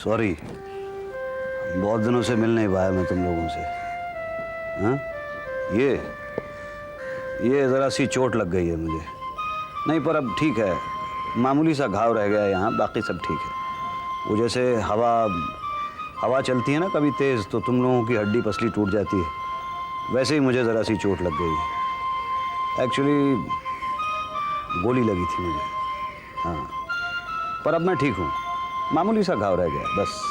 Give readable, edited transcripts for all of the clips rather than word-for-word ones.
Sorry, बहुत दिनों से मिल नहीं पाया मैं तुम लोगों से। हाँ, ये ज़रा सी चोट लग गई है मुझे। नहीं, पर अब ठीक है, मामूली सा घाव रह गया है यहाँ, बाकी सब ठीक है। वो जैसे हवा चलती है ना कभी तेज़, तो तुम लोगों की हड्डी पसली टूट जाती है, वैसे ही मुझे ज़रा सी चोट लग गई। एक्चुअली गोली लगी थी मुझे। हाँ, पर अब मैं ठीक हूँ, मामूली सा घाव रह गया बस।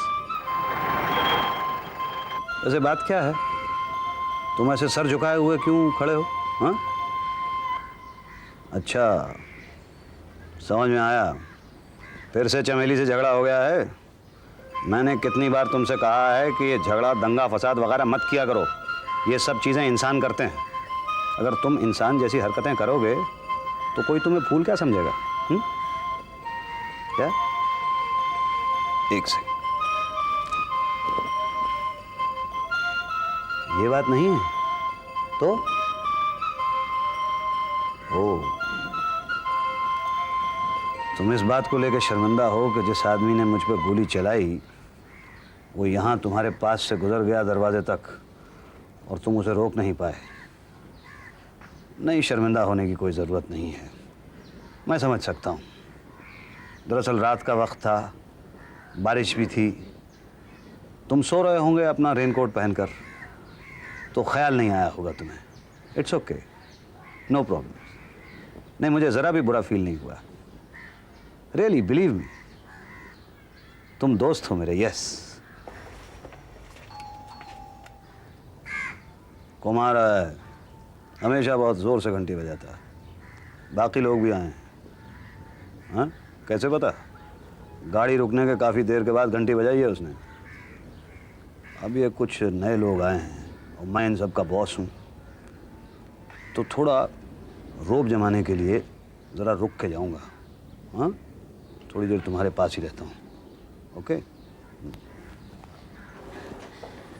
वैसे बात क्या है, तुम ऐसे सर झुकाए हुए क्यों खड़े हो? हाँ, अच्छा, समझ में आया, फिर से चमेली से झगड़ा हो गया है। मैंने कितनी बार तुमसे कहा है कि ये झगड़ा, दंगा फसाद वगैरह मत किया करो, ये सब चीज़ें इंसान करते हैं। अगर तुम इंसान जैसी हरकतें करोगे तो कोई तुम्हें फूल क्या समझेगा? क्या? एक सेकंड, ये बात नहीं है तो? ओ, तुम इस बात को लेकर शर्मिंदा हो कि जिस आदमी ने मुझ पर गोली चलाई वो यहाँ तुम्हारे पास से गुजर गया दरवाजे तक और तुम उसे रोक नहीं पाए। नहीं, शर्मिंदा होने की कोई ज़रूरत नहीं है, मैं समझ सकता हूँ। दरअसल रात का वक्त था, बारिश भी थी, तुम सो रहे होंगे अपना रेनकोट पहनकर, तो ख्याल नहीं आया होगा तुम्हें। It's okay, no problem. नहीं, मुझे ज़रा भी बुरा फील नहीं हुआ, रियली बिलीव मी, तुम दोस्त हो मेरे। यस, कुमार हमेशा बहुत ज़ोर से घंटी बजाता है, बाकी लोग भी आए हैं। हाँ, कैसे पता? गाड़ी रुकने के काफ़ी देर के बाद घंटी बजाई है उसने। अब ये कुछ नए लोग आए हैं और मैं इन सब का बॉस हूँ, तो थोड़ा रोब जमाने के लिए ज़रा रुक के जाऊँगा। हाँ, थोड़ी देर तुम्हारे पास ही रहता हूँ। ओके,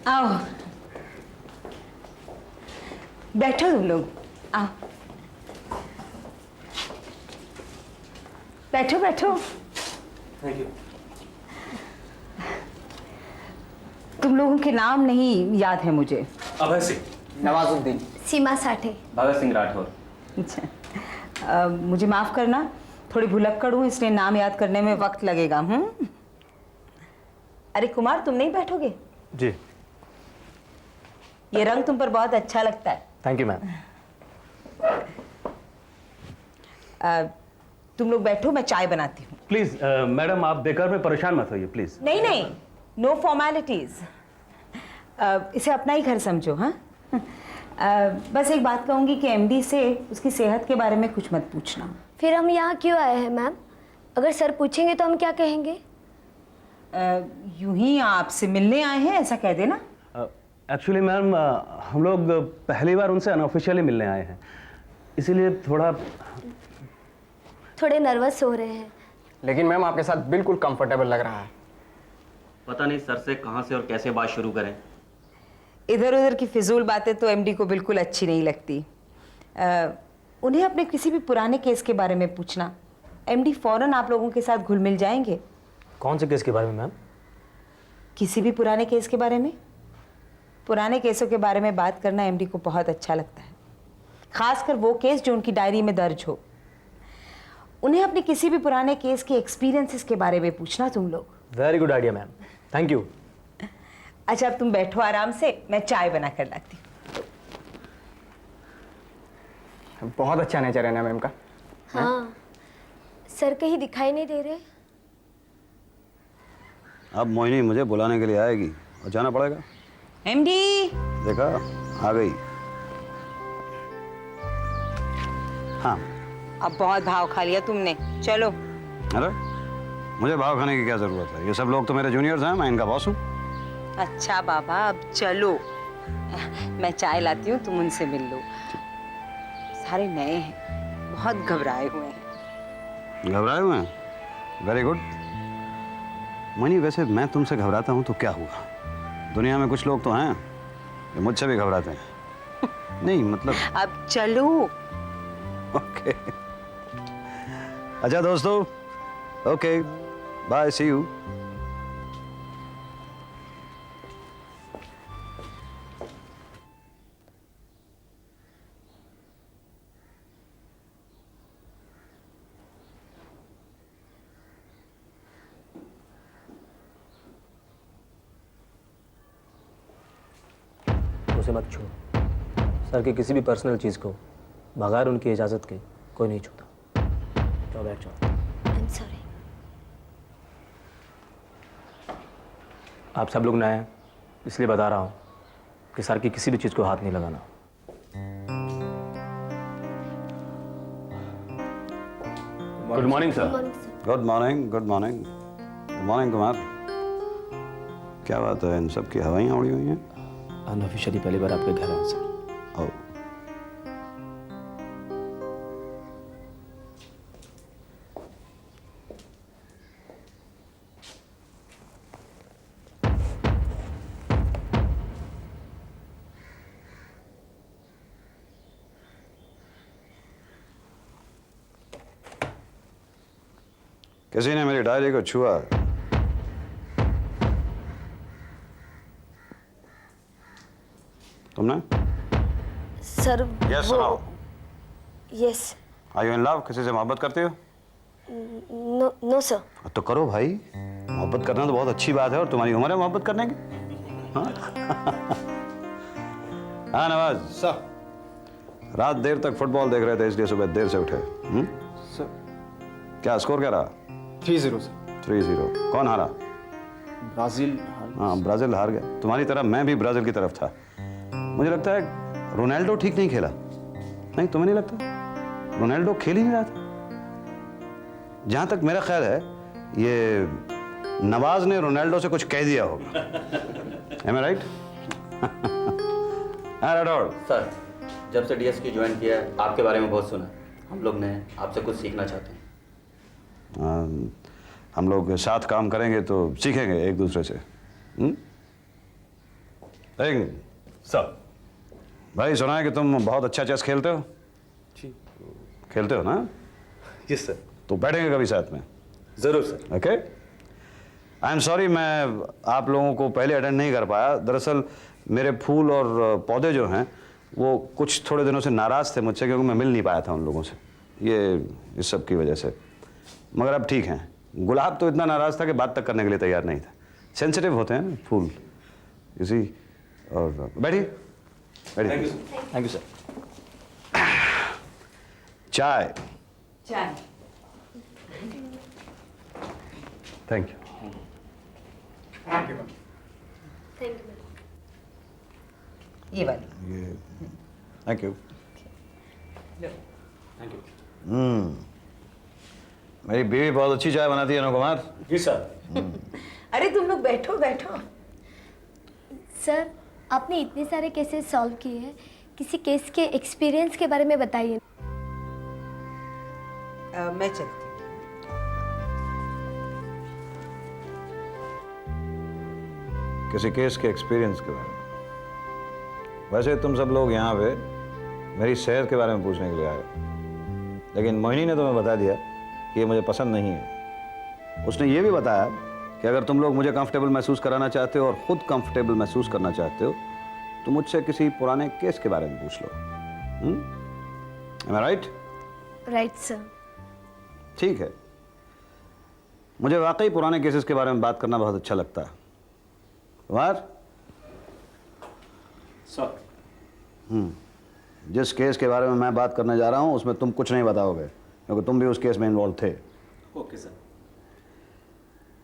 आओ बैठो तुम लोग, आओ बैठो बैठो। Thank you. तुम लोगों के नाम नहीं याद है मुझे। अभय सिंह, नवाजुद्दीन, सीमा साठे, भगत सिंह राठौर। अच्छा, मुझे माफ़ करना, थोड़ी भुलक्कड़ हूँ इसलिए नाम याद करने में वक्त लगेगा। अरे कुमार, तुम नहीं बैठोगे? जी। ये रंग तुम पर बहुत अच्छा लगता है। Thank you ma'am. तुम लोग बैठो, मैं चाय बनाती हूँ। प्लीज मैडम, आप बेकार में परेशान मत होइए प्लीज। नहीं नहीं, नो फॉर्मेलिटीज, इसे अपना ही घर समझो। हाँ, बस एक बात कहूँगी कि एमडी से उसकी सेहत के बारे में कुछ मत पूछना। फिर हम यहाँ क्यों आए हैं मैम? अगर सर पूछेंगे तो हम क्या कहेंगे? यूं ही आपसे मिलने आए हैं ऐसा कह देना। एक्चुअली मैम, हम लोग पहली बार उनसे अनऑफिशियली मिलने आए हैं, इसीलिए थोड़े नर्वस हो रहे हैं। लेकिन मैम आपके साथ बिल्कुल कंफर्टेबल लग रहा है। पता नहीं सर से कहाँ से और कैसे बात शुरू करें। इधर उधर की फिजूल बातें तो एमडी को बिल्कुल अच्छी नहीं लगती। उन्हें अपने किसी भी पुराने केस के बारे में पूछना, एमडी फौरन आप लोगों के साथ घुल मिल जाएंगे। कौन से केस के बारे में मैम? किसी भी पुराने केस के बारे में। पुराने केसों के बारे में बात करना एमडी को बहुत अच्छा लगता है, खासकर वो केस जो उनकी डायरी में दर्ज हो। उन्हें अपने किसी भी पुराने केस के एक्सपीरियंसेस के बारे में पूछना तुम लोग। Very good idea ma'am, thank you. अच्छा, अब तुम बैठो आराम से, मैं चाय बना कर लाती हूँ। बहुत अच्छा नेचर है ना मैम का। हाँ, सर कहीं दिखाई नहीं दे रहे। अब मोहिनी मुझे बुलाने के लिए आएगी और जाना पड़ेगा। एमडी, देखा, आ गई। हाँ, अब बहुत भाव खा लिया तुमने, चलो। अरे मुझे भाव खाने की क्या जरूरत है? ये सब लोग तो मेरे जूनियर्स हैं, मैं इनका बॉस हूँ। अच्छा बाबा, अब चलो, मैं चाय लाती हूँ, तुम उनसे मिल लो। सारे नए हैं, बहुत घबराए हुए हैं। घबराए हुए हैं? Very good. मनी, वैसे मैं तुमसे घबराता हूँ तो क्या हुआ? दुनिया में कुछ लोग तो हैं जो मुझसे भी घबराते हैं। नहीं मतलब, अब चलो। ओके। अच्छा दोस्तों, ओके, बाय, सी यू। उसे मत छू। सर की किसी भी पर्सनल चीज़ को बगैर उनकी इजाज़त के कोई नहीं छूता। जाओ बैठ जाओ। I am sorry. आप सब लोग नए हैं इसलिए बता रहा हूँ कि सर की किसी भी चीज़ को हाथ नहीं लगाना। Good morning sir. Good morning, good morning, good morning Kumar. क्या बात है, इन सब की हवाइयाँ उड़ी हुई हैं? अनऑफिशियली पहली बार आपके घर आए सर। ओ, किसी ने मेरी डायरी को छुआ। तुमने? सर यस वो सुनाओ। Yes. Are you in love? किसी से मोहब्बत करते हो? No no sir. तो करो भाई, मोहब्बत करना तो बहुत अच्छी बात है और तुम्हारी उम्र है मोहब्बत करने की। हाँ हाँ नवाज सर। रात देर तक फुटबॉल देख रहे थे इसलिए सुबह देर से उठे। सर क्या स्कोर क्या रहा? 3-0 सर। 3-0। कौन हारा? ब्राजील। हाँ ब्राजील हार गया। तुम्हारी तरह मैं भी ब्राजील की तरफ था। मुझे लगता है रोनाल्डो ठीक नहीं खेला। नहीं तुम्हें नहीं लगता? रोनाल्डो खेल ही नहीं रहा था। जहां तक मेरा ख्याल है ये नवाज ने रोनाल्डो से कुछ कह दिया होगा। Am I right? हाँ राठौड़। सर, जब से डीएसपी ज्वाइन किया है आपके बारे में बहुत सुना। हम लोग ने आपसे कुछ सीखना चाहते हैं। हम लोग साथ काम करेंगे तो सीखेंगे एक दूसरे से। सर भाई सुना है कि तुम बहुत अच्छा चेस खेलते हो? जी। खेलते हो ना? Yes sir. तो बैठेंगे कभी साथ में? ज़रूर sir. Okay. I am sorry मैं आप लोगों को पहले अटेंड नहीं कर पाया। दरअसल मेरे फूल और पौधे जो हैं वो कुछ थोड़े दिनों से नाराज़ थे मुझसे क्योंकि मैं मिल नहीं पाया था उन लोगों से, ये इस सब की वजह से। मगर अब ठीक हैं। गुलाब तो इतना नाराज़ था कि बात तक करने के लिए तैयार नहीं था। सेंसिटिव होते हैं ना फूल इसी। और बैठिए बैठिए। Thank you sir. चाय। चाय। Thank you. Thank you ma'am. ये वाली। ये थैंक यू। Thank you. मेरी बीवी बहुत अच्छी चाय बनाती है ना कुमार? जी सर। अरे तुम लोग बैठो बैठो। सर आपने इतने सारे केसेस सॉल्व किए हैं, किसी केस के एक्सपीरियंस के बारे में बताइए। मैं चलती हूँ। किसी केस के एक्सपीरियंस के बारे में? वैसे तुम सब लोग यहाँ पे मेरी सेहत के बारे में पूछने के लिए आए, लेकिन मोहिनी ने तुम्हें बता दिया कि ये मुझे पसंद नहीं है। उसने ये भी बताया कि अगर तुम लोग मुझे कंफर्टेबल महसूस कराना चाहते हो और खुद कंफर्टेबल महसूस करना चाहते हो तो मुझसे किसी पुराने केस के बारे में पूछ लो। Am I right? Right sir. ठीक है। मुझे वाकई पुराने केसेस के बारे में बात करना बहुत अच्छा लगता है। कुमार? सर। जिस केस के बारे में मैं बात करने जा रहा हूं उसमें तुम कुछ नहीं बताओगे क्योंकि तुम भी उस केस में इन्वॉल्व थे। Okay sir.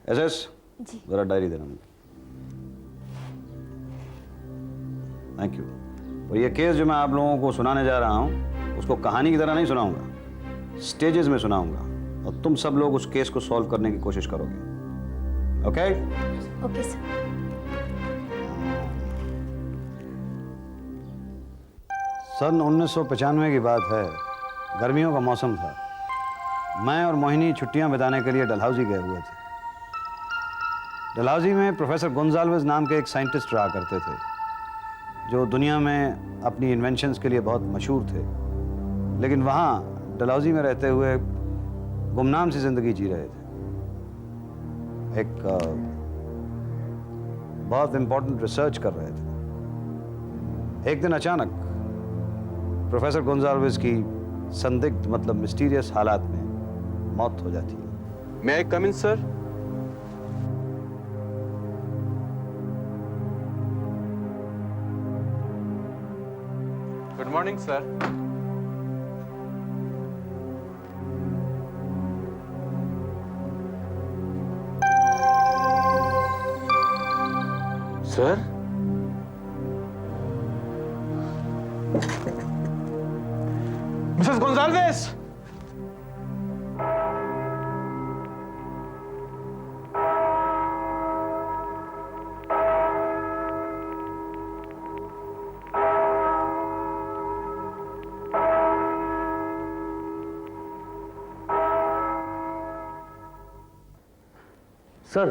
एसएस जी। जरा डायरी देना मुझे। Thank you. और ये केस जो मैं आप लोगों को सुनाने जा रहा हूं उसको कहानी की तरह नहीं सुनाऊंगा, स्टेजेस में सुनाऊंगा और तुम सब लोग उस केस को सॉल्व करने की कोशिश करोगे। ओके? Okay sir. सन 1995 की बात है। गर्मियों का मौसम था। मैं और मोहिनी छुट्टियां बिताने के लिए डलहौजी गए हुए थे। डलहौजी में प्रोफेसर गोंजाल्वेज नाम के एक साइंटिस्ट रहा करते थे जो दुनिया में अपनी इन्वेंशंस के लिए बहुत मशहूर थे, लेकिन वहाँ डलहौजी में रहते हुए गुमनाम सी जिंदगी जी रहे थे। एक बहुत इंपॉर्टेंट रिसर्च कर रहे थे। एक दिन अचानक प्रोफेसर गोंजाल्वेज की संदिग्ध मतलब मिस्टीरियस हालात में मौत हो जाती है। May I come in, sir? Good morning sir. Sir, Mrs Gonsalves. Sir,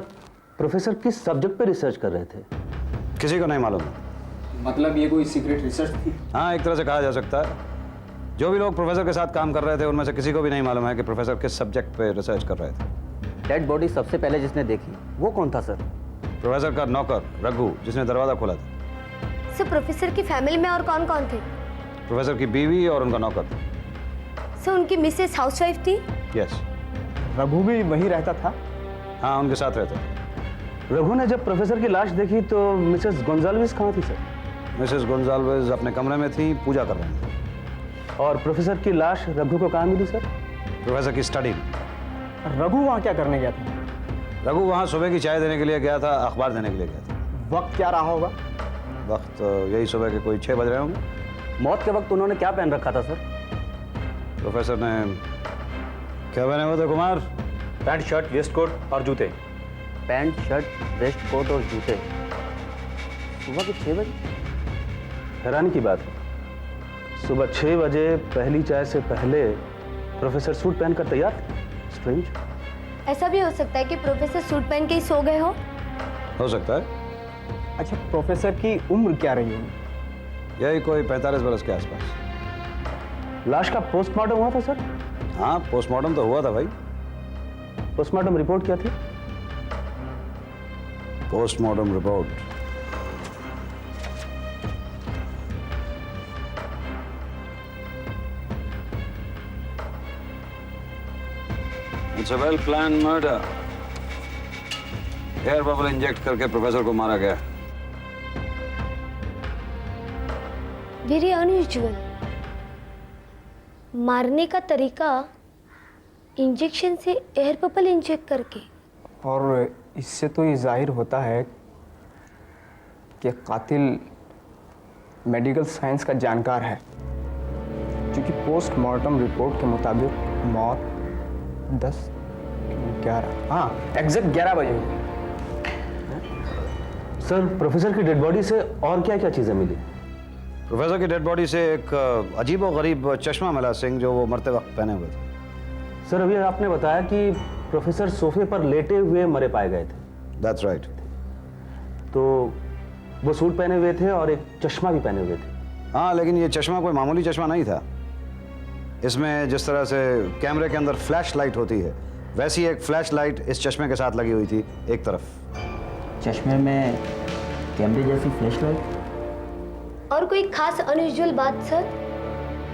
professor किस सब्जेक्ट पे रिसर्च कर रहे थे? किसी को नहीं मालूम। मतलब ये कोई सीक्रेट रिसर्च थी? हाँ, एक तरह से कहा जा सकता है। जो भी लोग प्रोफेसर के साथ काम कर रहे थे उनमें से किसी को भी नहीं मालूम है कि प्रोफेसर किस सब्जेक्ट पे रिसर्च कर रहे थे। डेड बॉडी सबसे पहले जिसने देखी वो कौन था सर? प्रोफेसर का नौकर रघु, जिसने दरवाज़ा खोला था। सर प्रोफेसर की फैमिली में और कौन कौन थे? प्रोफेसर की बीवी और उनका नौकर। सर उनकी मिसेस हाउसवाइफ थी? यस। रघु भी वहीं रहता था? हाँ, उनके साथ रहते थे। रघु ने जब प्रोफेसर की लाश देखी तो मिसेस गोंजाल्वेस कहाँ थी सर? मिसेस गोंजाल्वेज अपने कमरे में थी, पूजा कर रही थी। और प्रोफेसर की लाश रघु को कहाँ मिली सर? प्रोफेसर की स्टडी में। रघु वहाँ क्या करने गया था? रघु वहाँ सुबह की चाय देने के लिए गया था, अखबार देने के लिए गया था। वक्त क्या रहा होगा? वक्त यही सुबह के कोई 6 बज रहे होंगे। मौत के वक्त उन्होंने क्या पहन रखा था सर? प्रोफेसर ने क्या पहने हुए थे Kumar? Pant shirt waistcoat और जूते। पैंट शर्ट वेस्ट कोट और जूते सुबह के 6 बजे? हैरानी की बात है, सुबह 6 बजे पहली चाय से पहले प्रोफेसर सूट पहनकर तैयार थे। स्ट्रेंज। ऐसा भी हो सकता है कि प्रोफेसर सूट पहन के ही सो गए हो सकता है। अच्छा, प्रोफेसर की उम्र क्या रही होगी? यही कोई 45 बरस के आसपास। लाश का पोस्टमार्टम हुआ था सर? हाँ, पोस्टमार्टम तो हुआ था भाई। पोस्टमार्टम रिपोर्ट क्या थी? Postmortem report it's a well plan murder. Air bubble inject करके प्रोफेसर को मारा गया। Very unusual. मारने का तरीका इंजेक्शन से एयर बबल इंजेक्ट करके। और इससे तो ये जाहिर होता है कि कातिल मेडिकल साइंस का जानकार है, क्योंकि पोस्टमार्टम रिपोर्ट के मुताबिक मौत 10-11 हाँ एग्जैक्ट 11 बजे हुई। सर, प्रोफेसर की डेड बॉडी से और क्या क्या चीजें मिली? प्रोफेसर की डेड बॉडी से एक अजीब और गरीब चश्मा मिला सिंह, जो वो मरते वक्त पहने हुए थे। सर, अभी आपने बताया कि प्रोफेसर सोफे पर लेटे हुए मरे पाए गए थे। That's right. तो वो सूट पहने हुए थे और एक चश्मा भी पहने हुए थे। हाँ, लेकिन ये चश्मा कोई मामूली चश्मा नहीं था। इसमें जिस तरह से कैमरे के अंदर फ्लैश लाइट होती है, वैसी एक फ्लैश लाइट इस चश्मे के साथ लगी हुई थी एक तरफ। चश्मे में कैमरे जैसी फ्लैश लाइट? और कोई खास अनयूजुअल बात सर?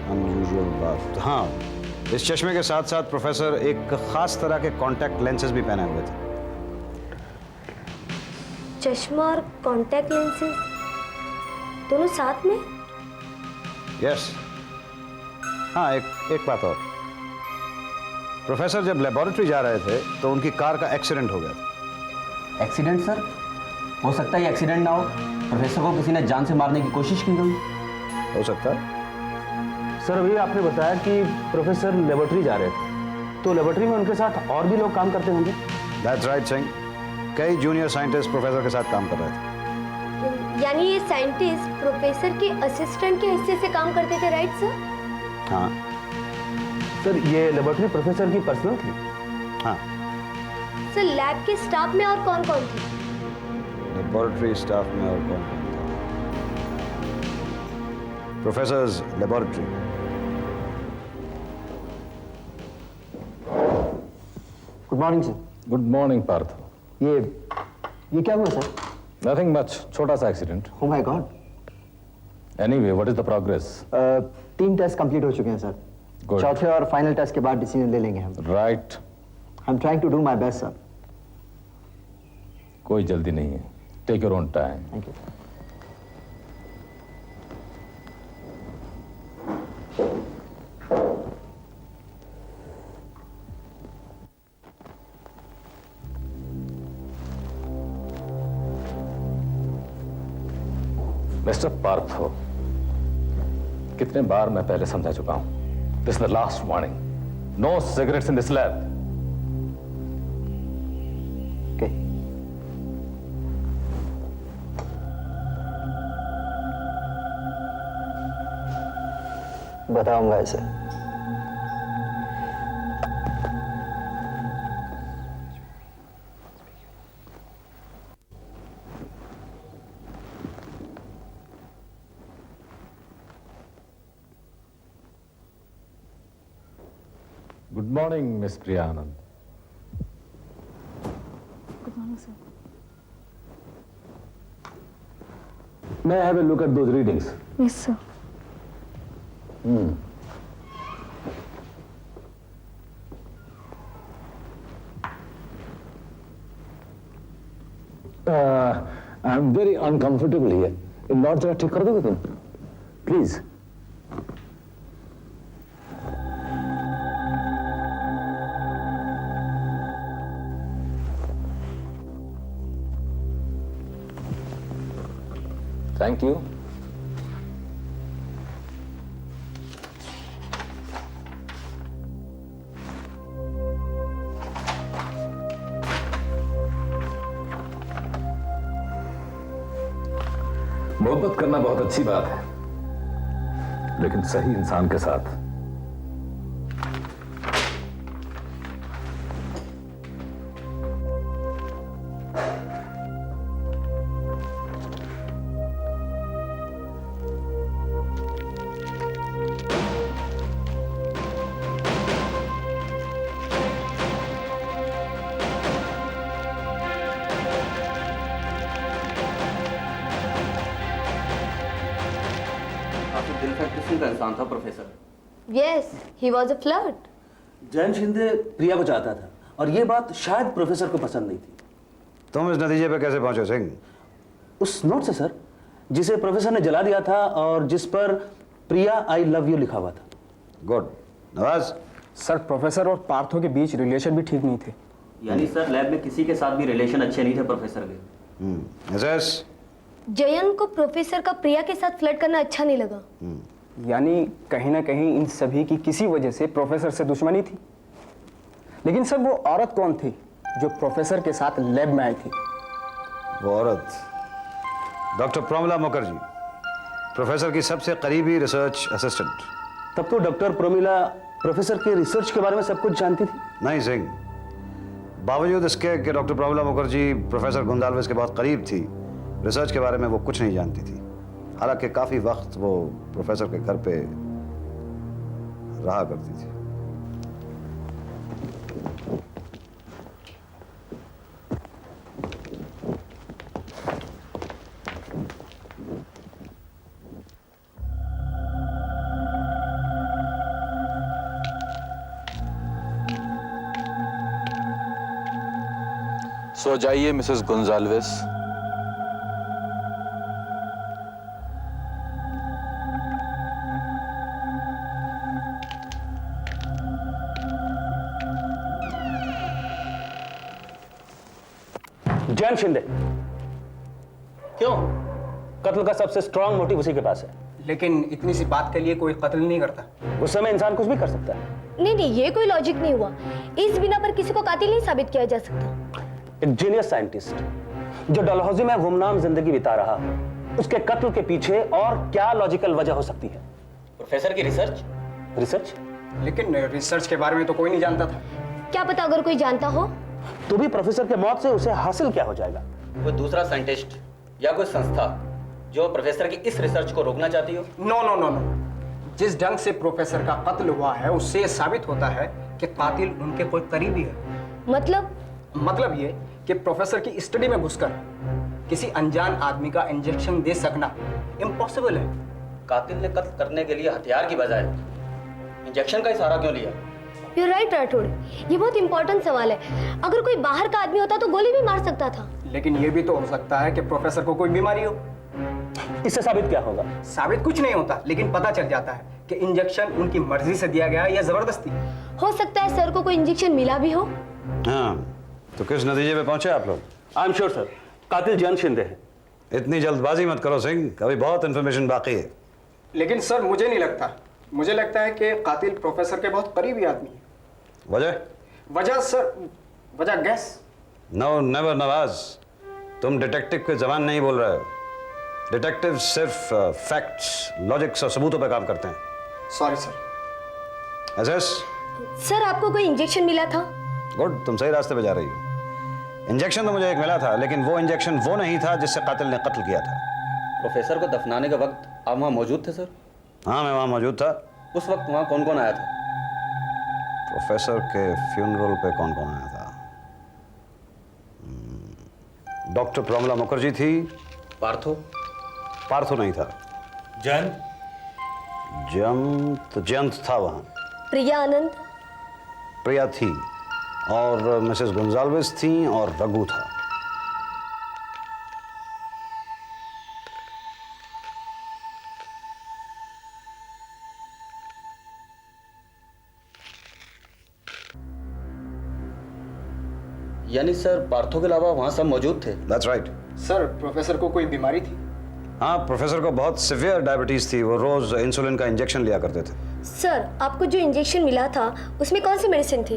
अनयूजुअल बात, हाँ, इस चश्मे के साथ साथ प्रोफेसर एक खास तरह के कॉन्टैक्ट लेंसेज भी पहने हुए थे। चश्मा और कॉन्टैक्ट लेंसेज दोनों साथ में? यस। हाँ, एक बात और। प्रोफेसर जब लेबोरेटरी जा रहे थे तो उनकी कार का एक्सीडेंट हो गया था। Accident sir? हो सकता है एक्सीडेंट ना हो, प्रोफेसर को किसी ने जान से मारने की कोशिश की गई। हो सकता है। सर, अभी आपने बताया कि प्रोफेसर लेबोरेटरी जा रहे थे, तो लेबोरेटरी में उनके साथ और भी लोग काम करते होंगे? That's right Singh. कई जूनियर साइंटिस्ट प्रोफेसर के साथ काम कर रहे थे। यानी ये साइंटिस्ट प्रोफेसर के असिस्टेंट के हिस्से से काम करते थे, राइट सर? हाँ। सर, ये लेबोरेटरी प्रोफेसर की पर्सनल थी? हाँ। सर, लैब के स्टाफ में और कौन कौन थे? लेबोरेटरी स्टाफ में और कौन कौन था? Professors laboratory. Good morning sir. Good morning Parth. ये क्या हुआ सर? नथिंग मच, छोटा सा accident. Oh my God. Anyway, what is the progress? 3 test complete हो चुके हैं सर। Good. चौथे और फाइनल टेस्ट के बाद डिसीजन ले लेंगे हम। Right. I am trying to do my best sir. कोई जल्दी नहीं है, take your own time. Thank you. Mister Partho, कितने बार मैं पहले समझा चुका हूं, this is the last warning, no cigarettes in this lab. Okay. बताऊंगा इसे। Good morning miss Priya Anand. Good morning, sir. May I have a look at those readings? Yes, sir. I'm very uncomfortable here. Not जरा ठीक कर दोगे तुम please? Thank you. मोहब्बत करना बहुत अच्छी बात है, लेकिन सही इंसान के साथ। दिल का किस्म का इंसान था professor. Yes, he was a flirt. Jayant Shinde Priya को चाहता था और ये बात शायद प्रोफेसर को पसंद नहीं थी। तुम इस नतीजे पे कैसे पहुंचे सिंह? उस नोट से सर, जिसे प्रोफेसर ने जला दिया था और जिस पर प्रिया आई लव यू लिखा हुआ था। गुड। नवाज? सर, प्रोफेसर और पार्थो के बीच रिलेशन भी ठीक नहीं थे। यानी सर लैब में किसी के साथ भी रिलेशन अच्छे नहीं थे प्रोफेसर के। एसएस? जयंत को प्रोफेसर का प्रिया के साथ फ्लर्ट करना अच्छा नहीं लगा। यानी कहीं ना कहीं इन सभी की किसी वजह से प्रोफेसर से दुश्मनी थी। लेकिन सर, वो औरत कौन थी जो प्रोफेसर के साथ लैब में आई थी? वो औरत डॉक्टर प्रोमिला मुखर्जी, प्रोफेसर की सबसे करीबी रिसर्च असिस्टेंट। तब तो डॉक्टर प्रोमिला प्रोफेसर के रिसर्च के बारे में सब कुछ जानती थी। नहीं सिंह, बावजूद इसके कि डॉक्टर प्रोमिला मुखर्जी प्रोफेसर गोंजाल्वेस के बहुत करीब थी, रिसर्च के बारे में वो कुछ नहीं जानती थी। हालांकि काफी वक्त वो प्रोफेसर के घर पे रहा करती थी। सो जाइए मिसेस गोंजाल्वेस। जयंत शिंदे। क्यों? कत्ल का सबसे स्ट्रांग मोटिव उसी के पास है। लेकिन इतनी सी बात के लिए कोई कत्ल नहीं करता। गुस्से में इंसान कुछ भी कर सकता है। नहीं, ये कोई लॉजिक नहीं हुआ। इस बिना पर किसी को कातिल नहीं साबित किया जा सकता। एक जीनियस साइंटिस्ट जो डलहौजी में गुमनाम जिंदगी बिता रहा, उसके कत्ल के पीछे और क्या लॉजिकल वजह हो सकती है? प्रोफेसर की रिसर्च? लेकिन रिसर्च के बारे में तो कोई नहीं जानता था। क्या पता अगर कोई जानता हो तो भी प्रोफेसर के मौत से उसे हासिल क्या हो जाएगा? कोई दूसरा साइंटिस्ट या कोई संस्था जो प्रोफेसर की इस रिसर्च को रोकना चाहती हो? No no no no. जिस ढंग से प्रोफेसर का कत्ल हुआ है उससे यह साबित होता है कि कातिल उनके कोई करीबी है। मतलब ये कि प्रोफेसर की स्टडी में घुसकर किसी अनजान आदमी का इंजेक्शन दे सकना इम्पॉसिबल है। कातिल ने कत्ल करने के लिए हथियार की बजाय इंजेक्शन का ही सहारा क्यों लिया? You're right, Rathore. ये बहुत इंपॉर्टेंट सवाल है। अगर कोई बाहर का आदमी होता तो गोली भी मार सकता था। लेकिन ये भी तो हो सकता है कि प्रोफेसर को कोई बीमारी हो। इससे साबित क्या होगा? साबित कुछ नहीं होता, लेकिन पता चल जाता है कि इंजेक्शन उनकी मर्जी से दिया गया या जबरदस्ती। हो सकता है सर को कोई इंजेक्शन मिला भी हो। हाँ, तो किस नतीजे पे पहुंचे आप लोग? आई एम श्योर सर, कातिल जयंत शिंदे है। इतनी जल्दबाजी मत करो सिंह, अभी बहुत इंफॉर्मेशन बाकी है। लेकिन सर मुझे नहीं लगता, मुझे लगता है कि कातिल प्रोफेसर के बहुत करीबी आदमी है। वजह? वजह सर, वजह गैस। नो नेवर नवाज, तुम डिटेक्टिव की जबान नहीं बोल रहे हो। डिटेक्टिव सिर्फ फैक्ट्स, लॉजिक्स और सबूतों पर काम करते हैं। Sorry sir. एसएस, सर आपको कोई इंजेक्शन मिला था? गुड, तुम सही रास्ते पे जा रही हो। इंजेक्शन तो मुझे एक मिला था, लेकिन वो इंजेक्शन वो नहीं था जिससे कातिल ने कत्ल किया था। प्रोफेसर को दफनाने के वक्त आप वहाँ मौजूद थे सर? हाँ, मैं वहाँ मौजूद था। उस वक्त वहाँ कौन कौन आया था? प्रोफेसर के फ्यूनरल पे कौन कौन आया था? डॉक्टर प्रमिला मुखर्जी थी। पार्थो? पार्थो नहीं था। जयंत? जयंत था वहाँ। प्रिया आनंद? प्रिया थी, और मिसेस गोंजाल्वेस थी, और रघु था। यानी सर पार्थो के अलावा वहाँ सब मौजूद थे? That's right. सर प्रोफेसर को कोई बीमारी थी? हाँ, प्रोफेसर को बहुत सिवियर डायबिटीज थी, वो रोज इंसुलिन का इंजेक्शन लिया करते थे। सर आपको जो इंजेक्शन मिला था उसमें कौन सी मेडिसिन थी?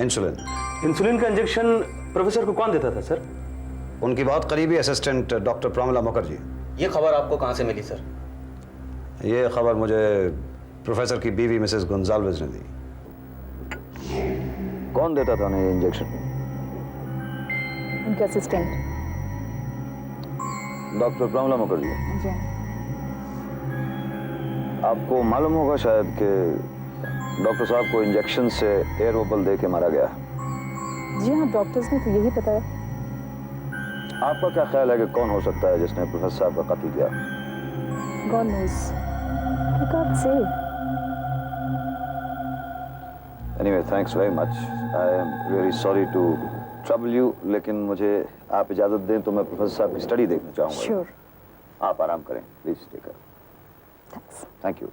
इंसुलिन। इंसुलिन का इंजेक्शन प्रोफेसर को कौन देता था सर? उनकी बहुत करीबी असिस्टेंट डॉक्टर प्रमिला मुखर्जी। ये खबर आपको कहाँ से मिली सर? ये खबर मुझे प्रोफेसर की बीवी मिसेस गोंजाल्वेस ने दी। कौन देता था उन्हें इंजेक्शन? उनके असिस्टेंट डॉक्टर प्रमिला मुखर्जी। जी। आपको मालूम होगा शायद कि डॉक्टर साहब को इंजेक्शन से एयर बबल दे के मारा गया। जी हाँ, डॉक्टर्स ने तो यही बताया। आपका क्या ख्याल है कि कौन हो सकता है जिसने प्रोफेसर साहब का कत्ल किया? God knows, I can't say. Anyway, thanks very much. I am very sorry to trouble you, लेकिन मुझे आप इजाज़त दें तो मैं प्रोफेसर साहब की स्टडी देखना चाहूँगा। श्योर। आप आराम करें, please take care. Thanks. Thank you.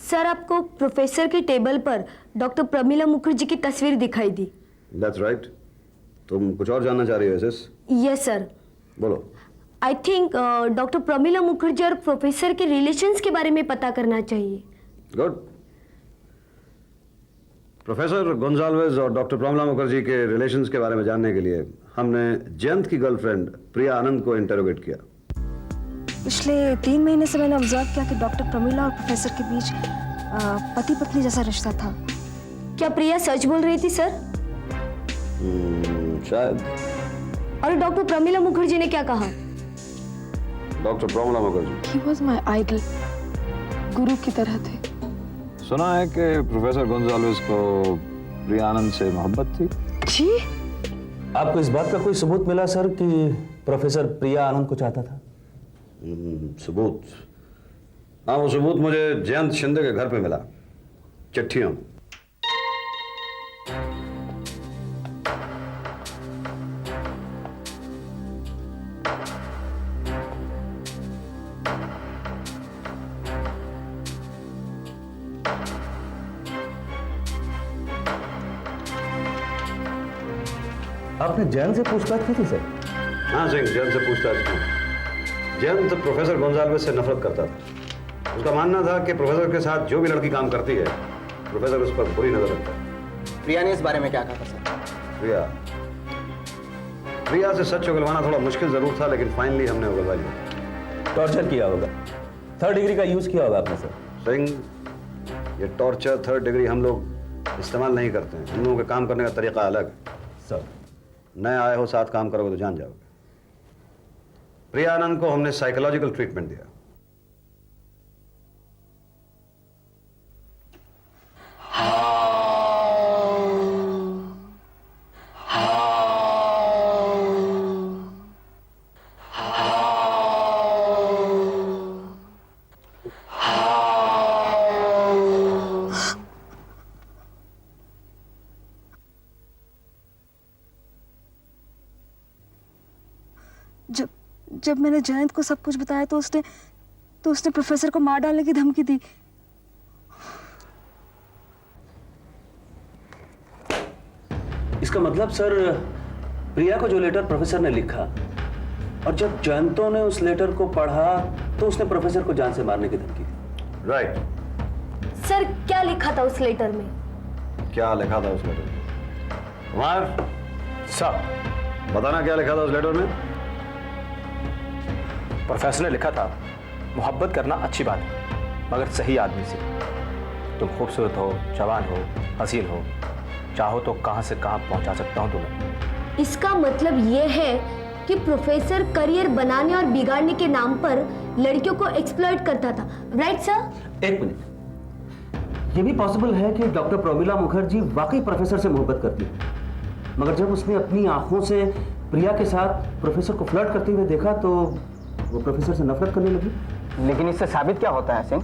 Sir आपको प्रोफेसर के टेबल पर डॉक्टर प्रमिला मुखर्जी की तस्वीर दिखाई दी। That's right. तुम कुछ और जानना चाह रही हो एसएस? Yes sir. बोलो। I think doctor Pramila Mukherjee और प्रोफेसर के रिलेशंस के बारे में पता करना चाहिए। गुड। प्रोफेसर गोंजाल्वेस और डॉक्टर प्रमिला मुखर्जी के रिलेशंस के बारे में जानने के लिए हमने जयंत की गर्लफ्रेंड प्रिया आनंद को इंटरोगेट किया। पिछले 3 महीने से मैंने ऑब्जर्व किया कि डॉक्टर प्रमिला और प्रोफेसर के बीच पति पत्नी जैसा रिश्ता था। क्या प्रिया सच बोल रही थी सर? शायद। और डॉक्टर प्रमिला मुखर्जी ने क्या कहा? डॉक्टर प्रमिला मुखर्जी ही वाज माय आइडल, गुरु की तरह थे। सुना है कि प्रोफेसर गोंजाल्वेस को प्रिया आनंद से मोहब्बत थी। जी? आपको इस बात का कोई सबूत मिला सर कि प्रोफेसर प्रिया आनंद को चाहता था? सबूत? हाँ, वो सबूत मुझे जयंत शिंदे के घर पे मिला, चिट्ठियों। आपने जयंत से पूछताछ की थी सर? हाँ सिंह, जयंत से पूछताछ की। जयंत प्रोफेसर गोंजाल्वेस से नफरत करता था। उसका मानना था कि प्रोफेसर के साथ जो भी लड़की काम करती है, प्रोफेसर उस पर बुरी नजर रखता है। प्रिया ने इस बारे में क्या कहा था सर? प्रिया से सच उगलवाना थोड़ा मुश्किल जरूर था, लेकिन फाइनली हमने उगलवा लिया। टॉर्चर किया होगा, 3rd डिग्री का यूज किया होगा आपने सर। सिंह, ये टॉर्चर 3rd डिग्री हम लोग इस्तेमाल नहीं करते हैं। हम लोगों के काम करने का तरीका अलग है। सर नए आए हो, साथ काम करोगे तो जान जाओगे। प्रिया आनंद को हमने साइकोलॉजिकल ट्रीटमेंट दिया। जब मैंने जयंत को सब कुछ बताया तो उसने प्रोफेसर को मार डालने की धमकी दी। इसका मतलब सर, प्रिया को जो लेटर प्रोफेसर ने लिखा और जब जयंतो ने उस लेटर को पढ़ा तो उसने प्रोफेसर को जान से मारने की धमकी दी। राइट। सर क्या लिखा था उस लेटर में? क्या लिखा था उस लेटर में? कुमार साहब, बताना क्या लिखा था उस लेटर में? प्रोफेसर ने लिखा था, मोहब्बत करना अच्छी बात है मगर सही आदमी से। तुम खूबसूरत हो, जवान हो, हसीन हो, चाहो तो कहां से कहां पहुंचा सकता हूं तुम्हें। इसका मतलब ये है कि प्रोफेसर करियर बनाने और बिगाड़ने के नाम पर लड़कियों को एक्सप्लॉइट करता था, राइट सर? एक मिनट, ये भी पॉसिबल है कि डॉक्टर प्रोमिला मुखर्जी वाकई प्रोफेसर से मोहब्बत करती है, मगर जब उसने अपनी आंखों से प्रिया के साथ प्रोफेसर को फ्लर्ट करते हुए देखा तो वो प्रोफेसर से नफरत करने लगी। लेकिन इससे साबित क्या होता है सिंह?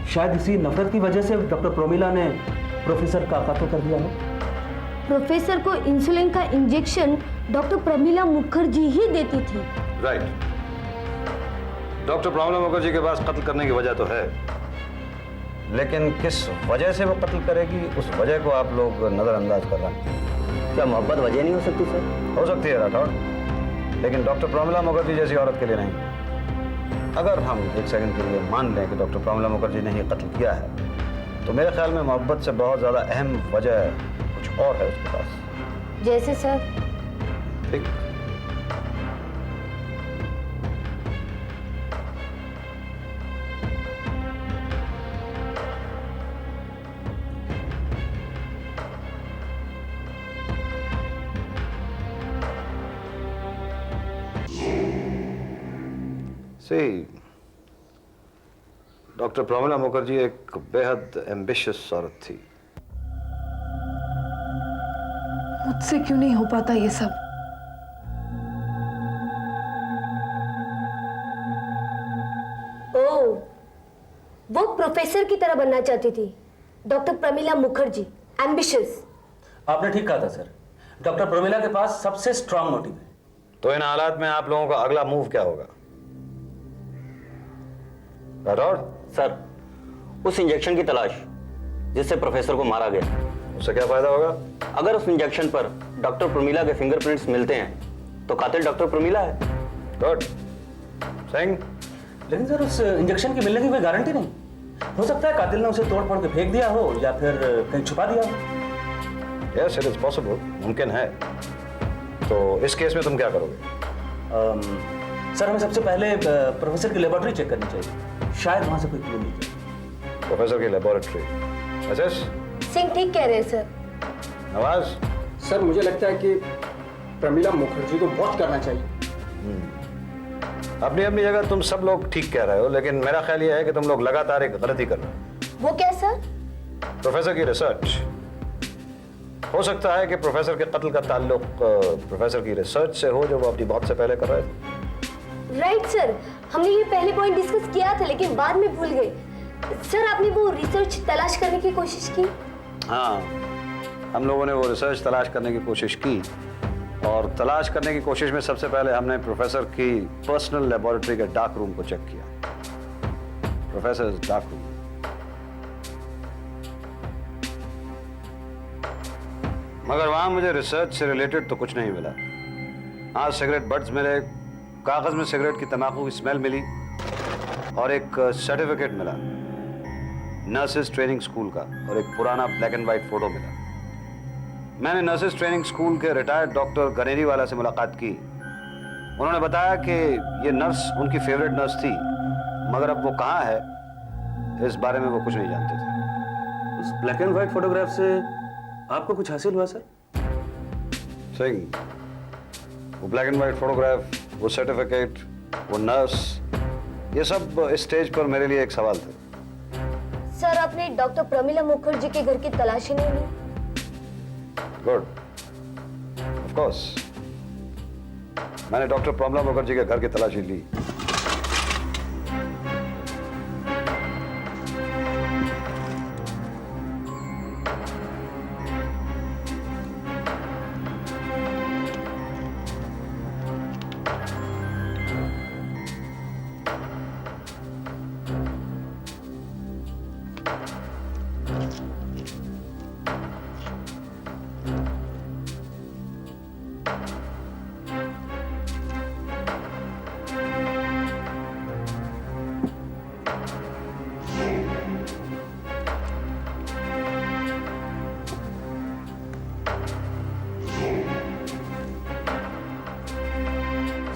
शायद इसी नफरत की वजह से डॉक्टर प्रोमिला ने प्रोफेसर का कत्ल कर दिया है। प्रोफेसर को इंसुलिन का इंजेक्शन डॉक्टर प्रमिला मुखर्जी ही देती थी। राइट। डॉक्टर प्रमिला मुखर्जी के पास कत्ल करने की वजह तो है, लेकिन किस वजह से वो कत्ल करेगी उस वजह को आप लोग नजरअंदाज कर रहे हैं। क्या मोहब्बत वजह नहीं हो सकती सर? हो सकती है राठौड़, लेकिन डॉक्टर प्रमिला मुखर्जी जैसी औरत के लिए नहीं। अगर हम एक सेकंड के लिए मान लें कि डॉक्टर प्रमिला मुखर्जी ने ही कत्ल किया है, तो मेरे ख्याल में मोहब्बत से बहुत ज़्यादा अहम वजह कुछ और है उसके पास। जैसे सर? ठीक। डॉक्टर प्रमिला मुखर्जी एक बेहद एम्बिशियस औरत थी। मुझसे क्यों नहीं हो पाता ये सब? ओह, वो प्रोफेसर की तरह बनना चाहती थी डॉक्टर प्रमिला मुखर्जी, एम्बिशियस। आपने ठीक कहा था सर, डॉक्टर प्रोमिला के पास सबसे स्ट्रांग मोटिव है। तो इन हालात में आप लोगों का अगला मूव क्या होगा राठौड़? सर, उस इंजेक्शन की तलाश जिससे प्रोफेसर को मारा गया। उससे क्या फायदा होगा? अगर उस इंजेक्शन पर डॉक्टर प्रोमिला के फिंगरप्रिंट्स मिलते हैं तो कातिल डॉक्टर प्रोमिला है। गुड। सिंह? लेकिन सर, उस इंजेक्शन की मिलने की कोई गारंटी नहीं। हो सकता है कातिल ने उसे तोड़ फोड़ के फेंक दिया हो या फिर कहीं छुपा दिया हो। यस, इट इज पॉसिबल, मुमकिन है। तो इस केस में तुम क्या करोगे? सर, हमें सबसे पहले प्रोफेसर की लेबोरेटरी चेक करनी चाहिए, शायद वहां से कोई क्लू मिल जाए। प्रोफेसर की लेबोरेटरी? अच्छा। सिंह ठीक कह रहे हैं सर। नवाज? सर मुझे लगता है कि प्रमिला मुखर्जी को वॉच करना चाहिए। अपनी अपनी जगह तुम सब लोग ठीक कह रहे हो, लेकिन मेरा ख्याल यह है कि तुम लोग लगातार एक गलती कर रहे हो। वो क्या सर? प्रोफेसर की रिसर्च। हो सकता है कि प्रोफेसर के कत्ल का ताल्लुक प्रोफेसर की रिसर्च से हो जो वो अपनी मौत से पहले कर रहे थे। राइट सर, हमने ये पहले पॉइंट डिस्कस किया था लेकिन बाद में भूल गए। सर, आपने वो रिसर्च तलाश करने की कोशिश की? हाँ, हम लोगों ने वो रिसर्च तलाश करने की कोशिश की, और तलाश करने की कोशिश में सबसे पहले हमने प्रोफेसर की पर्सनल लेबोरेटरी के डार्क रूम को चेक किया। Professor dark room. मगर वहां मुझे रिसर्च से रिलेटेड तो कुछ नहीं मिला। हाँ, सिगरेट बट्स मिले, कागज में सिगरेट की तंबाकू की स्मेल मिली, और एक सर्टिफिकेट मिला नर्सेस ट्रेनिंग स्कूल का, और एक पुराना ब्लैक एंड व्हाइट फोटो मिला। मैंने नर्सेस ट्रेनिंग स्कूल के रिटायर्ड डॉक्टर गनेरी वाला से मुलाकात की। उन्होंने बताया कि ये नर्स उनकी फेवरेट नर्स थी, मगर अब वो कहाँ है इस बारे में वो कुछ नहीं जानते थे। उस ब्लैक एंड व्हाइट फोटोग्राफ से आपको कुछ हासिल हुआ सर? सिंह, वो ब्लैक एंड व्हाइट फोटोग्राफ, वो सर्टिफिकेट, वो नर्स, ये सब इस स्टेज पर मेरे लिए एक सवाल थे। सर, आपने डॉक्टर प्रमिला मुखर्जी के घर की तलाशी नहीं ली? Good, of course. मैंने डॉक्टर प्रमिला मुखर्जी के घर की तलाशी ली।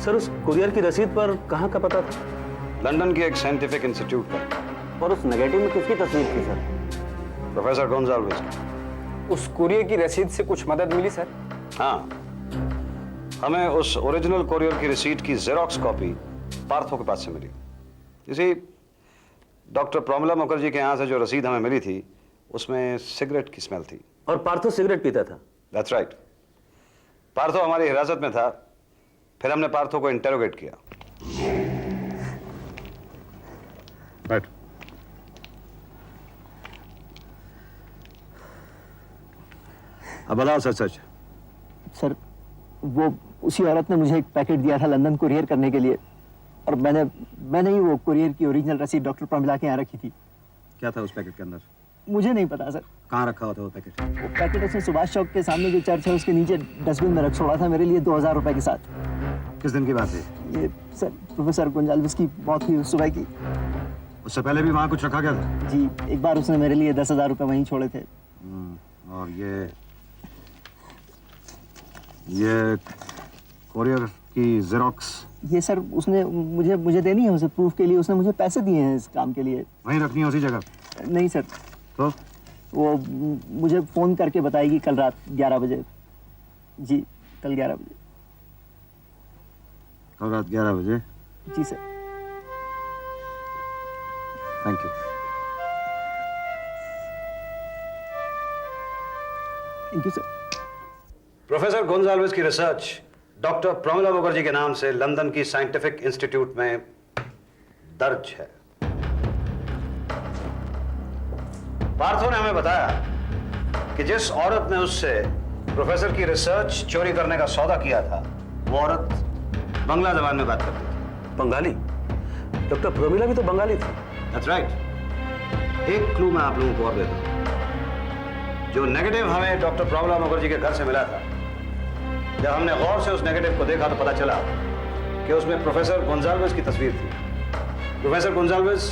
सर, उस कुरियर की रसीद पर कहाँ का पता था? लंदन के एक साइंटिफिक इंस्टीट्यूट पर। और उस नेगेटिव में किसकी तस्वीर थी सर? प्रोफेसर गोंजाल्वेज की। उस कुरियर की रसीद से कुछ मदद मिली सर? हाँ, हमें उस ओरिजिनल कुरियर की रिसीट की जेरोक्स कॉपी पार्थो के पास से मिली। इसी डॉक्टर प्रोमिला मुखर्जी के यहाँ से जो रसीद हमें मिली थी उसमें सिगरेट की स्मेल थी। और पार्थो सिगरेट पीता था? That's right. पार्थो हमारी हिरासत में था, फिर हमने पार्थो को इंटेरोगेट किया। राइट। अब बताओ सच सच। सर, वो उसी औरत ने मुझे एक पैकेट दिया था लंदन कुरियर करने के लिए, और मैंने ही वो कुरियर की ओरिजिनल रसीद डॉक्टर प्रमिला के यहाँ रखी थी। क्या था उस पैकेट के अंदर? मुझे नहीं पता सर। कहाँ रखा हुआ था वो पैकेट? वो पैकेट उसने सुभाष चौक के सामने जो चर्च है उसके नीचे डस्टबिन में रख छोड़ा था मेरे लिए 2000 रुपए के साथ। किस दिन की बात है ये? सर, प्रोफेसर गोंजाल्वेज की मौत हुई उस सुबह की। उससे पहले भी वहाँ कुछ रखा गया था? जी, एक बार उसने मेरे लिए 10,000 रुपए वहीं छोड़े थे। और ये कुरियर की जेरोक्स? ये सर उसने मुझे देनी है, उसे प्रूफ के लिए उसने मुझे पैसे दिए हैं इस काम के लिए। वहीं रखनी है उसी जगह? नहीं सर, तो वो मुझे फोन करके बताएगी कल रात 11 बजे। जी, कल 11 बजे। कल रात 11 बजे? जी sir. Thank you. Thank you sir. Professor Gonsalves की रिसर्च डॉक्टर प्रोमिला मुखर्जी के नाम से लंदन की साइंटिफिक इंस्टीट्यूट में दर्ज है। पार्थो ने हमें बताया कि जिस औरत ने उससे प्रोफेसर की रिसर्च चोरी करने का सौदा किया था वो औरत बंगला जबान में बात करती थी। बंगाली? डॉक्टर प्रोमिला भी तो बंगाली थी। That's right. एक क्लू मैं आप लोगों को और देता हूं। जो नेगेटिव हमें डॉक्टर प्रोमिला मुखर्जी के घर से मिला था, जब हमने गौर से उस नेगेटिव को देखा तो पता चला कि उसमें प्रोफेसर गोंजाल्वेज की तस्वीर थी। प्रोफेसर गोंजाल्वेज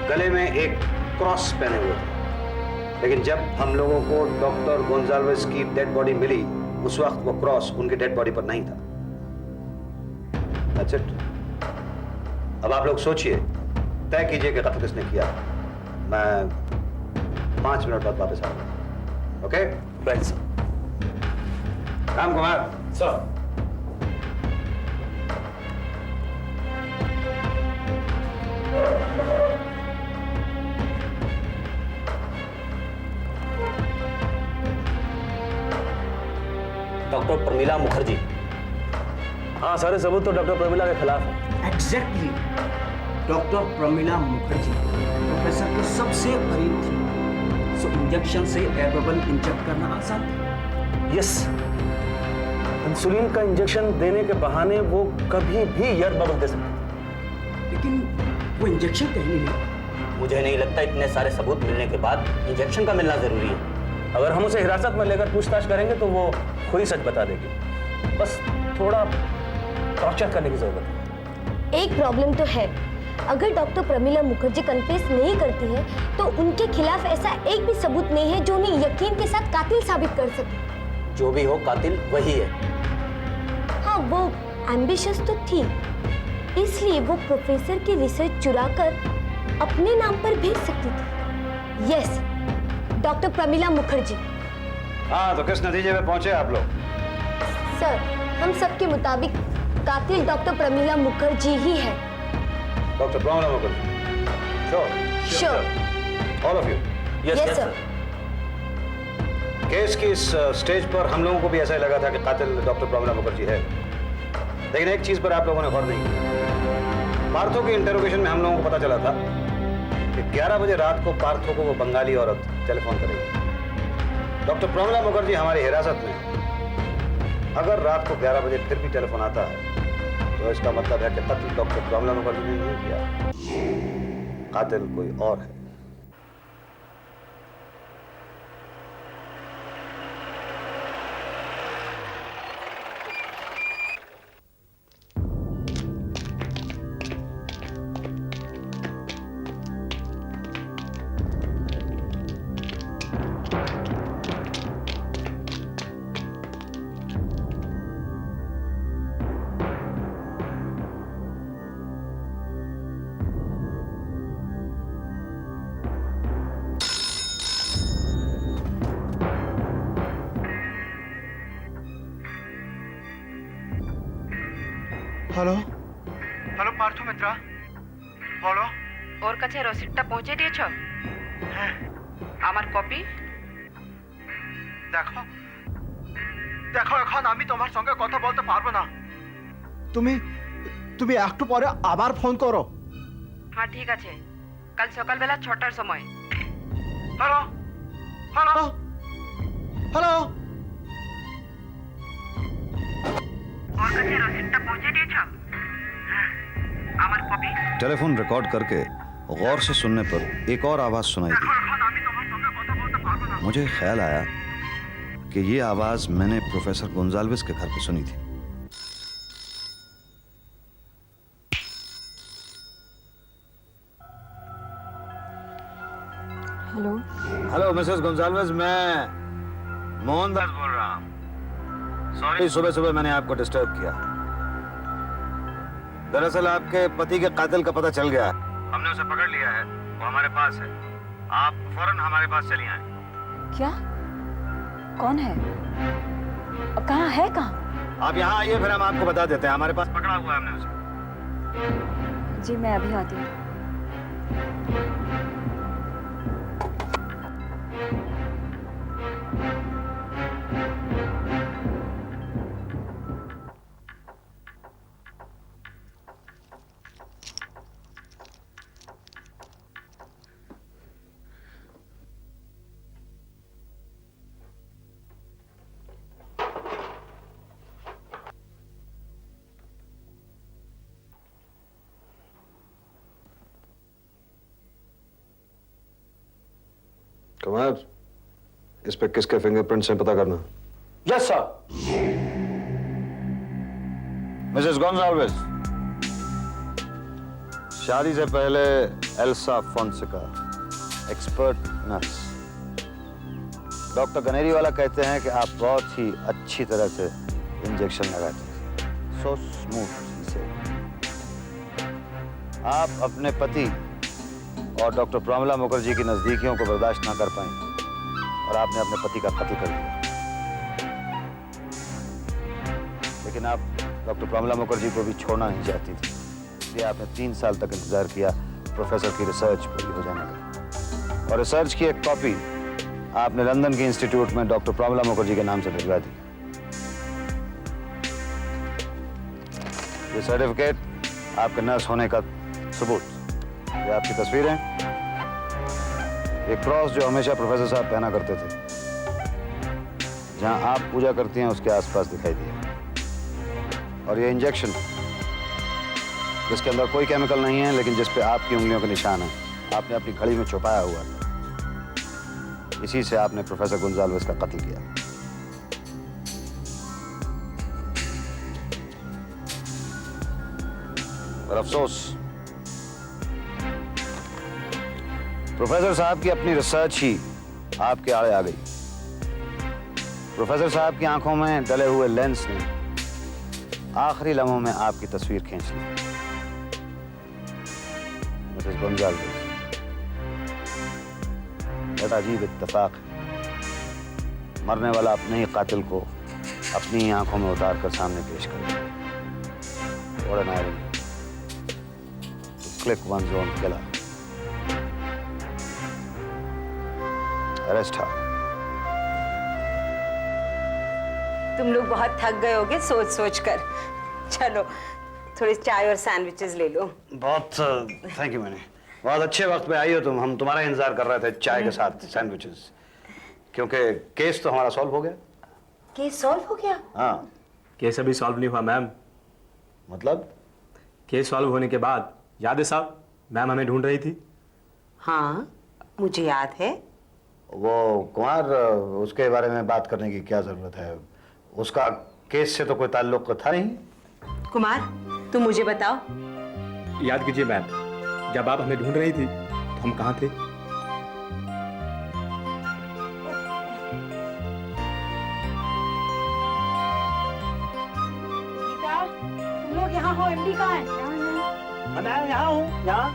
गले में एक क्रॉस पहने हुए थे, लेकिन जब हम लोगों को डॉक्टर गोंजाल्वेज की डेड बॉडी मिली उस वक्त वो क्रॉस उनकी डेड बॉडी पर नहीं था। That's it. अब आप लोग सोचिए, तय कीजिए कि कत्ल किसने किया। मैं 5 मिनट बाद वापस आऊंगा। Okay? Right sir. Ram Kumar. Sir. Doctor Pramila Mukherjee. हाँ, सारे सबूत तो डॉक्टर प्रमिला के खिलाफ है। Exactly. Doctor Pramila Mukherjee professor के सबसे करीब थी, सो इंजेक्शन से एयर बबल इंजेक्ट करना आसान था। यस, इंसुलिन का इंजेक्शन देने के बहाने वो कभी भी एयर बबल दे सकते थे। लेकिन वो इंजेक्शन कहीं नहीं। मुझे नहीं लगता इतने सारे सबूत मिलने के बाद इंजेक्शन का मिलना जरूरी है। अगर हम उसे हिरासत में लेकर पूछताछ करेंगे तो वो खुद ही सच बता देगी। बस थोड़ा टॉर्चर करने की जरूरत है। एक प्रॉब्लम तो है, अगर डॉक्टर प्रमिला मुखर्जी कन्फेस नहीं करती है तो उनके खिलाफ ऐसा एक भी सबूत नहीं है जो उन्हें यकीन के साथ कातिल साबित कर सके। जो भी हो, कातिल वही है। हाँ, वो एम्बिशियस तो थी, इसलिए वो प्रोफेसर की रिसर्च चुराकर अपने नाम पर भेज सकती थी। Yes, doctor Pramila Mukherjee. हाँ, तो किस नतीजे पे पहुंचे आप लोग? सर, हम सबके मुताबिक कातिल डॉक्टर प्रमिला मुखर्जी ही है। Doctor Promila Mukherjee? Sure. All of you? Yes sir. Case की इस स्टेज पर हम लोगों को भी ऐसा ही लगा था कि कातिल डॉक्टर प्रोमिला मुखर्जी है, लेकिन एक चीज पर आप लोगों ने गौर नहीं की। पार्थो के इंटरोगेशन में हम लोगों को पता चला था कि 11 बजे रात को पार्थो को वो बंगाली औरत टेलीफोन करेगी। डॉक्टर प्रोमिला मुखर्जी हमारी हिरासत में। अगर रात को 11 बजे फिर भी टेलीफोन आता है तो इसका मतलब है कि कत्ल डॉक्टर प्रोमिला मुखर्जी ने नहीं किया, कातिल कोई और है। हेलो हेलो पार्थो मित्रा বলো ওর কাছে রসিদটা পৌঁছে দিয়েছো? হ্যাঁ আমার কপি? দেখো দেখো এখন আমি তোমার সঙ্গে কথা বলতে পারবো না। তুমি তুমি একটু পরে আবার ফোন করো। হ্যাঁ ঠিক আছে, কাল সকালবেলা 6টার সময়। হ্যালো হ্যালো হ্যালো ওর কাছে রসিদটা পৌঁছে দিয়েছো? হ্যাঁ আমার কপি? टेलीफोन रिकॉर्ड करके गौर से सुनने पर एक और आवाज सुनाई दी। मुझे ख्याल आया कि ये आवाज मैंने प्रोफेसर गोंजाल्विस के घर पे सुनी थी। हेलो हेलो मिसेस गोंजाल्विस, मैं मोहनदास बोल रहा हूँ। सॉरी सुबह सुबह मैंने आपको डिस्टर्ब किया। दरअसल आपके पति के कातिल का पता चल गया है, हमने उसे पकड़ लिया है, वो हमारे पास है। आप फौरन हमारे पास चली आए। क्या? कौन है? कहाँ है? कहाँ? आप यहाँ आइए, फिर हम आपको बता देते हैं। हमारे पास पकड़ा हुआ है हमने उसे। जी मैं अभी आती हूँ। कुमार, इस पे किसके फिंगरप्रिंट्स हैं पता करना। Yes sir. मिसेस गोंजाल्विस, शादी से पहले Elsa Fonseca, expert nurse, doctor Ganeriwala कहते हैं कि आप बहुत ही अच्छी तरह से इंजेक्शन लगाते हैं, सो स्मूथ से। आप अपने पति और डॉक्टर प्रमिला मुखर्जी की नजदीकियों को बर्दाश्त ना कर पाए और आपने अपने पति का कत्ल कर दिया। लेकिन आप डॉक्टर प्रमिला मुखर्जी को भी छोड़ना नहीं चाहती थी, इसलिए आपने 3 साल तक इंतजार किया प्रोफेसर की रिसर्च पूरी हो जाने का। और रिसर्च की एक कॉपी आपने लंदन के इंस्टीट्यूट में डॉक्टर प्रमिला मुखर्जी के नाम से भिजवा दी। ये सर्टिफिकेट आपके नर्स होने का सबूत। ये आपकी तस्वीरें, एक क्रॉस जो हमेशा प्रोफेसर साहब पहना करते थे, जहां आप पूजा करती हैं उसके आसपास दिखाई दिया। और ये इंजेक्शन जिसके अंदर कोई केमिकल नहीं है, लेकिन जिस पे आपकी उंगलियों के निशान हैं, आपने अपनी घड़ी में छुपाया हुआ था। इसी से आपने प्रोफेसर गोंजाल्विस का कत्ल किया। और अफसोस, प्रोफेसर साहब की अपनी रिसर्च ही आपके आड़े आ गई। प्रोफेसर साहब की आंखों में डले हुए लेंस ने आखिरी लम्हों में आपकी तस्वीर खींच ली। मिसेस गोंजाल्विस, बड़ा अजीब इत्तेफाक है, मरने वाला अपने ही कातिल को अपनी ही आंखों में उतार कर सामने पेश कर दिया। What an irony. To click one's own killer. Arrest her. तुम लोग बहुत थक गए होगे सोच सोच कर। चलो थोड़ी चाय और सैंडविचेस ले लो। बहुत थैंक यू। मैंने बहुत अच्छे वक्त पे आई हो तुम। हम तुम्हारा इंतजार कर रहे थे चाय के साथ सैंडविचेस, क्योंकि केस तो हमारा सॉल्व हो गया। केस सॉल्व हो गया? हाँ। केस अभी सॉल्व नहीं हुआ मैम। मतलब? केस सॉल्व होने के बाद याद है साहब, मैम हमें ढूंढ रही थी। हाँ मुझे याद है। वो कुमार, उसके बारे में बात करने की क्या जरूरत है? उसका केस से तो कोई ताल्लुक था नहीं। कुमार तुम मुझे बताओ। याद कीजिए मैम, जब आप हमें ढूंढ रही थी तो हम कहाँ थे? गीता, तुम लोग यहाँ हो? एमडी कहाँ है? मैं यहाँ हूँ। यहाँ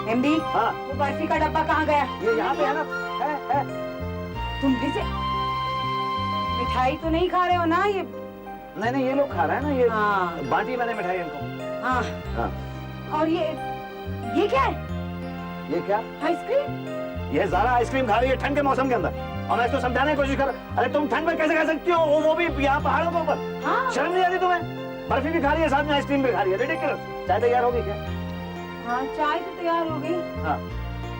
एमडी? हाँ। वो बर्फी का डब्बा कहाँ गया? ये यहाँ पे है ना। है। तुम भी से मिठाई तो नहीं खा रहे हो ना? ये नहीं ये लोग खा रहे हैं ना। ये हाँ। बांटी मैंने मिठाई इनको। हाँ हाँ। और ये क्या है? ये क्या? आइसक्रीम? ये ज़ारा आइसक्रीम खा रही है ठंड के मौसम के अंदर, और मैं इसको समझाने की कोशिश कर। अरे तुम ठंड में कैसे खा सकती हो, वो भी यहाँ पहाड़ों के ऊपर? हाँ। शर्म नहीं आती तुम्हें? बर्फी भी खा रही है, साथ में आइसक्रीम भी खा रही है। रिडिकुलस। चाय तैयार होगी क्या? हाँ चाय तो तैयार हो गई। हाँ।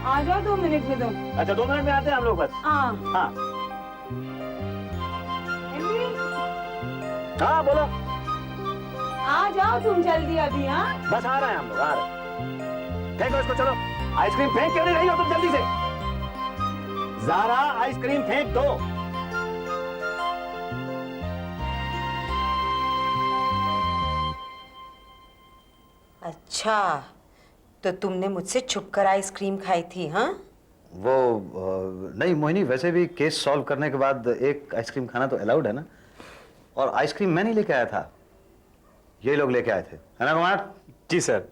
आ जाओ 2 मिनट में तुम। अच्छा 2 मिनट में आते हैं हम लोग बस। हाँ। हाँ एमडी, हाँ बोलो। आ जाओ तुम जल्दी अभी। हाँ बस आ रहे हैं हम लोग, आ रहे हैं। फेंको इसको, चलो। आइसक्रीम फेंक क्यों नहीं रही हो तुम जल्दी से? ज़ारा आइसक्रीम फेंक दो। अच्छा, तो तुमने मुझसे छुपकर आइसक्रीम खाई थी? हाँ वो नहीं मोहिनी, वैसे भी केस सॉल्व करने के बाद एक आइसक्रीम खाना तो अलाउड है ना। और आइसक्रीम मैं नहीं लेके आया था, ये लोग लेके आए थे, है ना कुमार? जी सर।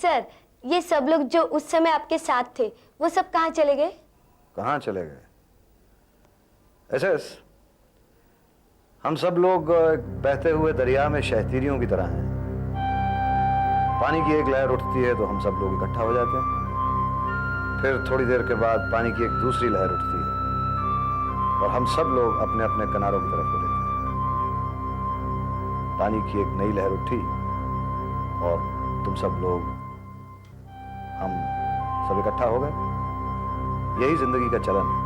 सर, ये सब लोग जो उस समय आपके साथ थे, वो सब कहाँ चले गए? कहाँ चले गए? एसएस, हम सब लोग बहते हुए दरिया में शहतीरियों की तरह हैं। पानी की एक लहर उठती है तो हम सब लोग इकट्ठा हो जाते हैं, फिर थोड़ी देर के बाद पानी की एक दूसरी लहर उठती है और हम सब लोग अपने अपने किनारों की तरफ हो लेते हैं। पानी की एक नई लहर उठी और तुम सब लोग, हम सब इकट्ठा हो गए। यही जिंदगी का चलन है।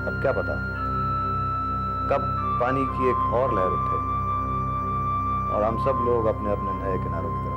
अब क्या पता कब पानी की एक और लहर उठे और हम सब लोग अपने अपने नए किनारों की तरफ